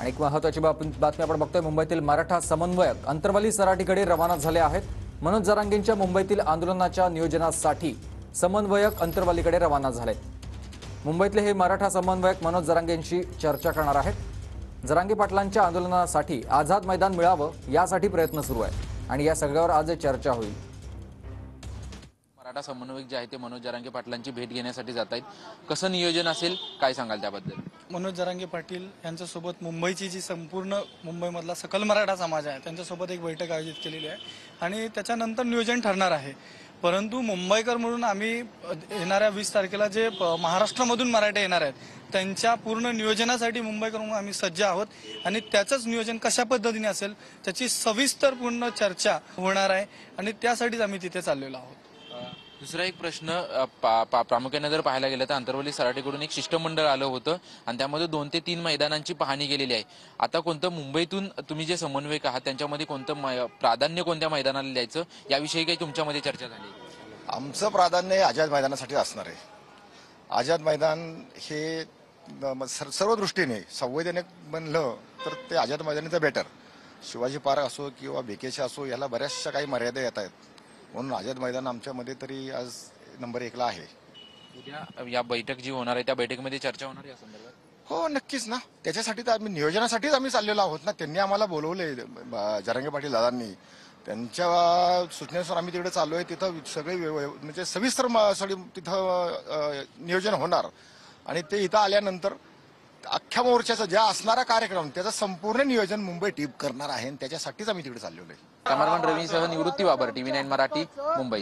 आणि एक महत्त्वाची बातमी आपण बघतोय, मुंबईतील मराठा समन्वयक अंतरवाली सराटीकडे रवाना झाले आहेत। मनोज जरांगेंच्या मुंबईतील आंदोलनाच्या नियोजनासाठी समन्वयक अंतरवालीकडे रवाना झाले। मुंबईतले हे मराठा समन्वयक मनोज जरांगेंशी चर्चा करणार आहेत। जरांगे पाटलांच्या आंदोलनासाठी आझाद मैदान मिळावं यासाठी प्रयत्न सुरू आहे आणि या सगळ्यावर आज चर्चा होईल। मराठा समन्वयक जे आहे ते मनोज जरांगे पाटलांची भेट घेण्यासाठी जात आहेत। कसं नियोजन असेल, काय सांगाल त्याबद्दल? मनोज जरांगे पाटील यांच्यासोबत मुंबईची जी संपूर्ण मुंबईमधला सकल मराठा समाज आहे त्यांच्यासोबत एक बैठक आयोजित केलेली आहे आणि त्याच्यानंतर नियोजन ठरणार आहे। परंतु मुंबईकर म्हणून आम्ही येणाऱ्या 20 तारखेला जे महाराष्ट्रामधून मराठे येणार आहेत त्यांच्या पूर्ण नियोजनासाठी मुंबईकर म्हणून आम्ही सज्ज आहोत आणि त्याचंच नियोजन कशा पद्धतीने असेल त्याची सविस्तर पूर्ण चर्चा होणार आहे आणि त्यासाठीच आम्ही तिथे चाललेलो आहोत। दुसरा एक प्रश्न, प्रामुख्याने जर पाहायला गेलं तर अंतरवली सराटीकडून एक शिष्टमंडळ आलं होतं आणि त्यामध्ये 2 ते 3 मैदानांची पाहणी केलेली आहे। आता कोणतं मुंबईतून तुम्ही जे समन्वयक आहात त्यांच्यामध्ये कोणतं प्राधान्य कोणत्या मैदानाला द्यायचं याविषयी काही तुमच्यामध्ये चर्चा झाली? आमचं प्राधान्य आझाद मैदानासाठी असणार आहे। आझाद मैदान हे सर्व दृष्टीने संवैधानिक बनलं तर ते आझाद मैदानाचं बेटर। शिवाजी पार्क असो किंवा बेकेशा असो याला बऱ्याचशा काही मर्यादा येत आहेत, म्हणून आझाद मैदान आमच्यामध्ये तरी आज नंबर 1ला आहे। उद्या या बैठक जी होणार आहे त्या बैठकीमध्ये चर्चा होणार या संदर्भात? हो नक्कीच ना, त्याच्यासाठी तर आम्ही नियोजनासाठीच आम्ही चाललेलो आहोत ना। त्यांनी आम्हाला बोलवले, जरांगे पाटील दादांनी, त्यांच्या सूचनेनुसार आम्ही तिकडे चाललो आहे। तिथं सगळे म्हणजे सविस्तर तिथं नियोजन होणार आणि ते इथं आल्यानंतर अख्ख्या मोर्चाचा ज्या असणारा कार्यक्रम त्याचं संपूर्ण नियोजन मुंबई टीम करणार आहे आणि त्याच्यासाठीच आम्ही तिकडे चाललेलो आहे। कॅमेरामन रवीसह निवृत्ती बाबर, TV9 मराठी, मुंबई।